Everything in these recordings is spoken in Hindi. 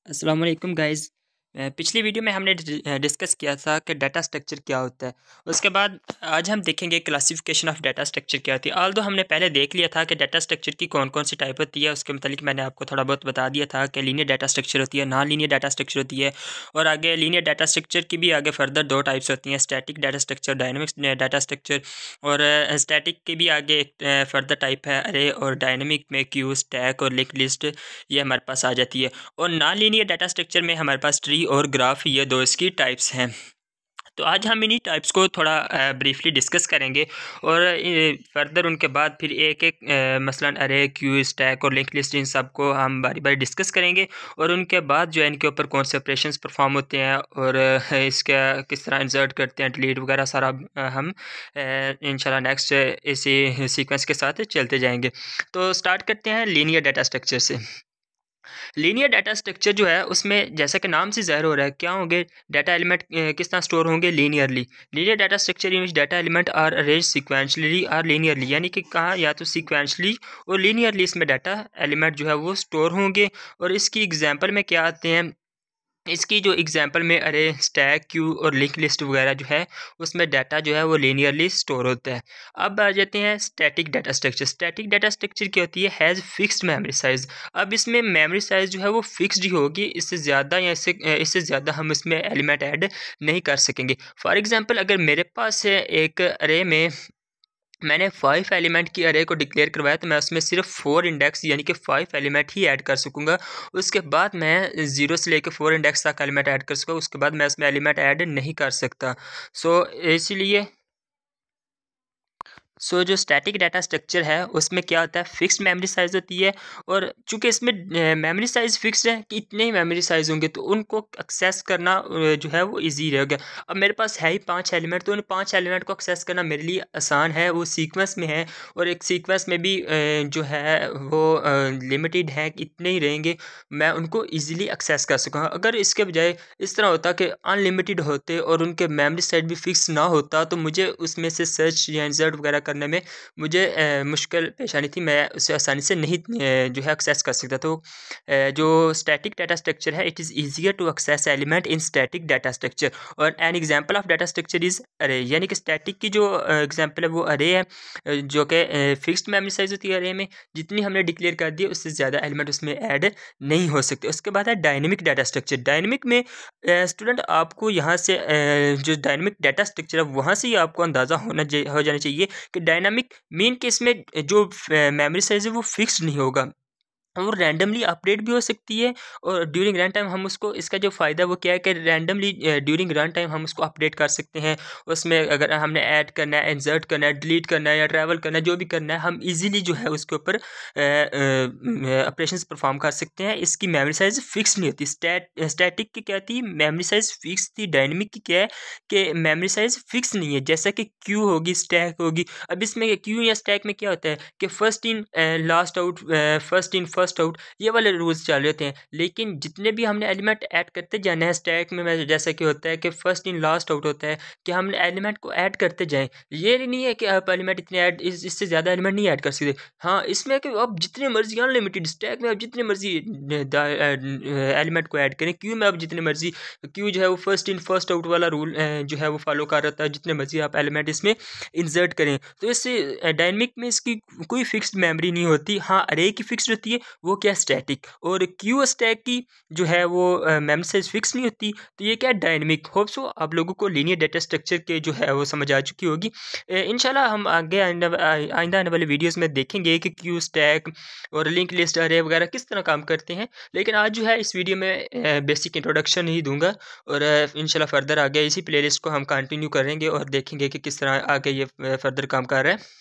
अस्सलाम वालेकुम गाइज़। पिछली वीडियो में हमने डिस्कस किया था कि डाटा स्ट्रक्चर क्या होता है। उसके बाद आज हम देखेंगे क्लासिफिकेशन ऑफ डाटा स्ट्रक्चर क्या होती है। ऑल्दो हमने पहले देख लिया था कि डाटा स्ट्रक्चर की कौन-कौन सी टाइप होती है, उसके मुतालिक मैंने आपको थोड़ा बहुत बता दिया था कि लीनियर डाटा स्ट्रक्चर होती है, नॉन लीनियर डाटा स्ट्रक्चर होती है। और आगे लीनियर डाटा स्ट्रक्चर की भी आगे फर्दर 2 टाइप्स होती हैं, static data structure, dynamic data structure. और स्टैटिक की भी आगे एक फर्दर टाइप है अरे, और डायनामिक में क्यू, स्टैक और लिंक लिस्ट ये हमारे पास आ जाती है। और नॉन लीनियर डाटा स्ट्रक्चर में हमारे पास ट्री और ग्राफ ये दो इसकी टाइप्स हैं। तो आज हम इन्हीं टाइप्स को थोड़ा ब्रीफली डिस्कस करेंगे और फर्दर उनके बाद फिर एक एक मसलन अरे, क्यू, स्टैक और लिंक लिस्ट इन सब को हम बारी बारी डिस्कस करेंगे। और उनके बाद जो है इनके ऊपर कौन से ऑपरेशंस परफॉर्म होते हैं और इसका किस तरह इंसर्ट करते हैं, डिलीट वगैरह सारा हम इंशाल्लाह नेक्स्ट इसी सीक्वेंस के साथ चलते जाएंगे। तो स्टार्ट करते हैं लीनियर डाटा स्ट्रक्चर से। लीनियर डाटा स्ट्रक्चर जो है उसमें जैसा कि नाम से ज़ाहिर हो रहा है क्या होंगे, डाटा एलिमेंट किस तरह स्टोर होंगे, linearly. Linear data structure in which data element are arrange sequentially are linearly, यानी कि कहा या तो सीक्वेंशली और लीनियरली इसमें डाटा एलिमेंट जो है वो स्टोर होंगे। और इसकी एग्जांपल में क्या आते हैं, इसकी जो एग्जांपल में अरे, स्टैक, क्यू और लिंक लिस्ट वगैरह जो है उसमें डाटा जो है वो लीनियरली स्टोर होता है। अब आ जाते हैं static data structure. Static data structure क्या होती है, हैज़ फिक्स्ड मेमोरी साइज़। अब इसमें मेमोरी साइज़ जो है वो फिक्स्ड ही होगी, इससे ज़्यादा या इससे ज़्यादा हम इसमें एलिमेंट ऐड नहीं कर सकेंगे। फॉर एग्जांपल अगर मेरे पास है एक अरे में मैंने 5 एलिमेंट की अरे को डिक्लेयर करवाया, तो मैं उसमें सिर्फ 4 इंडेक्स यानी कि 5 एलिमेंट ही ऐड कर सकूँगा। उसके बाद मैं 0 से लेकर 4 इंडेक्स तक एलिमेंट ऐड कर सकूँगा, उसके बाद मैं उसमें एलिमेंट ऐड नहीं कर सकता। सो इसीलिए जो स्टैटिक डाटा स्ट्रक्चर है उसमें क्या होता है, फिक्स्ड मेमोरी साइज़ होती है। और चूँकि इसमें मेमोरी साइज़ फिक्स्ड है कि इतने ही मेमोरी साइज़ होंगे, तो उनको एक्सेस करना जो है वो ईज़ी रहेगा। अब मेरे पास है ही 5 एलिमेंट, तो उन 5 एलिमेंट को एक्सेस करना मेरे लिए आसान है, वो सीक्वेंस में है। और एक सीक्वेंस में भी जो है वो लिमिटेड है कि इतने ही रहेंगे, मैं उनको ईज़िली एक्सेस कर सकूँगा। अगर इसके बजाय इस तरह होता कि अनलिमिटेड होते और उनके मेमोरी साइज़ भी फिक्स ना होता, तो मुझे उसमें से सर्च या इंसर्ट वगैरह करने में मुझे मुश्किल पेश आनी थी, मैं उसे आसानी से नहीं जो है एक्सेस कर सकता। तो जो स्टैटिक डाटा स्ट्रक्चर है, it is easier to access element in static data structure. और an example of data structure is array, यानी कि स्टैटिक की जो एग्जांपल है वो अरे है, जो कि फिक्स्ड मेमोरी साइज़ होती है अरे में, जितनी हमने डिक्लेयर कर दी उससे ज़्यादा एलिमेंट उसमें ऐड नहीं हो सकते। उसके बाद है डायनेमिक डाटा स्ट्रक्चर। डायनेमिक में स्टूडेंट आपको यहाँ से जो डायनेमिक डाटा स्ट्रक्चर है वहाँ से ही आपको अंदाज़ा हो जाना चाहिए कि डायनामिक मीन के इसमें जो मेमोरी साइज़ है वो फिक्स्ड नहीं होगा, वो रैंडमली अपडेट भी हो सकती है। और ड्यूरिंग रन टाइम हम उसको, इसका जो फ़ायदा वो क्या है कि रैंडमली ड्यूरिंग रन टाइम हम उसको अपडेट कर सकते हैं। उसमें अगर हमने ऐड करना है, इंसर्ट करना है, डिलीट करना है या ट्रैवल करना है, जो भी करना है, हम इजीली जो है उसके ऊपर ऑपरेशंस परफॉर्म कर सकते हैं। इसकी मेमोरी साइज़ फिक्स नहीं होती। स्टैटिक की क्या थी, मेमोरी साइज़ फिक्स थी। डायनेमिक की क्या है कि मेमोरी साइज़ फिक्स नहीं है, जैसा कि क्यू होगी, स्टैक होगी। अब इसमें क्यू या स्टैक में क्या होता है कि first in last out, first in first out, ये वाले रूल्स चल रहे थे। लेकिन जितने भी हमने एलिमेंट ऐड करते जाना है स्टैक में, जैसा कि होता है कि फर्स्ट इन लास्ट आउट होता है कि हमने एलिमेंट को ऐड करते जाएं। ये नहीं है कि आप एलिमेंट इतने ऐड, इससे ज़्यादा एलिमेंट नहीं ऐड कर सकते। हाँ, इसमें कि आप जितने मर्जी अनलिमिटेड, स्टैक में आप जितने मर्जी एलिमेंट को ऐड करें, क्यू में आप जितने मर्जी, क्यू जो है वो फर्स्ट इन फर्स्ट आउट वाला रूल जो है वो फॉलो कर रहा था, जितने मर्जी आप एलिमेंट इसमें इंसर्ट करें। तो इससे डायनेमिक में इसकी कोई फिक्स्ड मेमोरी नहीं होती। हाँ, अरे की फिक्स्ड होती है, वो क्या स्टैटिक। और क्यू स्टैक की जो है वो मेमोरी साइज फिक्स नहीं होती। तो ये क्या है, डायनेमिक। होप सो आप लोगों को लीनियर डाटा स्ट्रक्चर के जो है वो समझ आ चुकी होगी। इंशाल्लाह हम आगे आइंदा आने वाले वीडियोस में देखेंगे कि क्यू, स्टैक और लिंक लिस्ट, अरे वगैरह किस तरह काम करते हैं। लेकिन आज जो है इस वीडियो में बेसिक इंट्रोडक्शन ही दूंगा। और इंशाल्लाह फर्दर आगे इसी प्लेलिस्ट को हम कंटिन्यू करेंगे और देखेंगे कि किस तरह आगे ये फर्दर काम कर रहा है।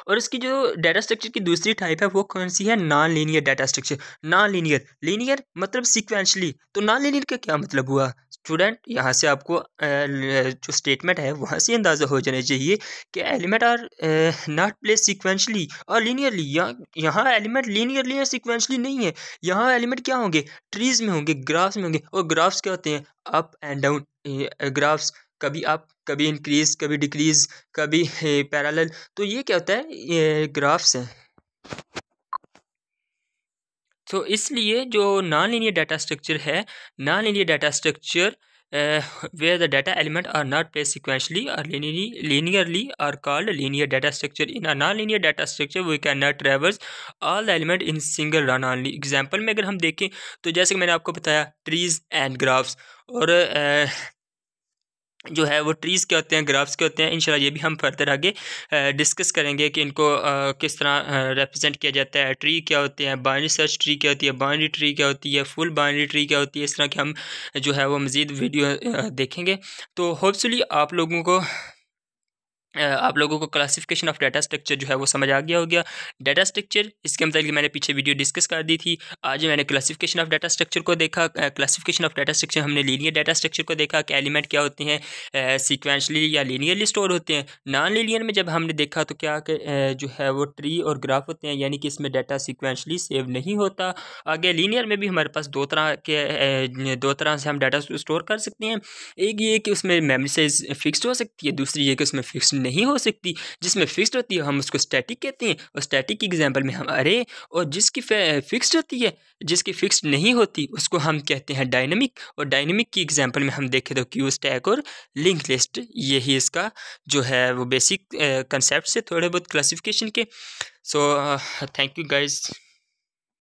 और इसकी जो डाटा स्ट्रक्चर की दूसरी टाइप है वो कौन सी है, non linear data structure. Non linear, linear मतलब सीक्वेंशली, तो नॉन लीनियर का क्या मतलब हुआ स्टूडेंट, यहाँ से आपको जो स्टेटमेंट है वहाँ से अंदाज़ा हो जाना चाहिए कि element are not place sequentially और लीनियरली। यहाँ एलिमेंट लीनियरली या सीक्वेंशली नहीं है, यहाँ एलिमेंट क्या होंगे, ट्रीज में होंगे, ग्राफ्स में होंगे। और ग्राफ्स क्या होते हैं, अप एंड डाउन ग्राफ्स, कभी अप, कभी इंक्रीज, कभी डिक्रीज, कभी पैरेलल। तो ये क्या होता है, ये ग्राफ्स हैं। तो इसलिए जो नॉन लीनियर डाटा स्ट्रक्चर है, non linear data structure where the data element are not placed sequentially or linearly are called linear data structure. In a non-linear data structure we cannot traverse all the element in single run only. Example में अगर हम देखें तो जैसे कि मैंने आपको बताया ट्रीज एंड ग्राफ्स, और जो है वो ट्रीज़ क्या होते हैं, ग्राफ्स क्या होते हैं, इंशाल्लाह ये भी हम फर्दर आगे डिस्कस करेंगे कि इनको किस तरह रिप्रेजेंट किया जाता है। ट्री क्या होते हैं, बाइनरी सर्च ट्री क्या होती है, बाइनरी ट्री क्या होती है, फुल बाइनरी ट्री क्या होती है, इस तरह के हम जो है वो मज़ीद वीडियो देखेंगे। तो होपफुली आप लोगों को क्लासिफिकेशन ऑफ डाटा स्ट्रक्चर जो है वो समझ आ गया हो गया। डाटा स्ट्रक्चर इसके मतलब मैंने पीछे वीडियो डिस्कस कर दी थी। आज मैंने क्लासिफिकेशन ऑफ डाटा स्ट्रक्चर को देखा। क्लासिफिकेशन ऑफ डाटा स्ट्रक्चर हमने लीनियर डाटा स्ट्रक्चर को देखा कि एलिमेंट क्या होते हैं, सीक्वेंशली या लीनियरली स्टोर होते हैं। नॉन लीनियर में जब हमने देखा तो क्या कि जो है वो ट्री और ग्राफ होते हैं, यानी कि इसमें डाटा सीक्वेंशली सेव नहीं होता। आगे लीनियर में भी हमारे पास दो तरह से हम डाटा स्टोर कर सकते हैं। एक ये कि उसमें मेमोरी साइज फिक्स्ड हो सकती है, दूसरी ये कि उसमें फिक्स्ड नहीं हो सकती। जिसमें फिक्स्ड होती है हम उसको स्टैटिक कहते हैं, और स्टैटिक की एग्जांपल में हम अरे, और जिसकी फिक्स्ड होती है, जिसकी फिक्स्ड नहीं होती उसको हम कहते हैं डायनेमिक। और डायनेमिक की एग्जांपल में हम देखें तो क्यू स्टैक और लिंक लिस्ट, यही इसका जो है वो बेसिक कंसेप्ट से थोड़े बहुत क्लासिफिकेशन के। So thank you guys.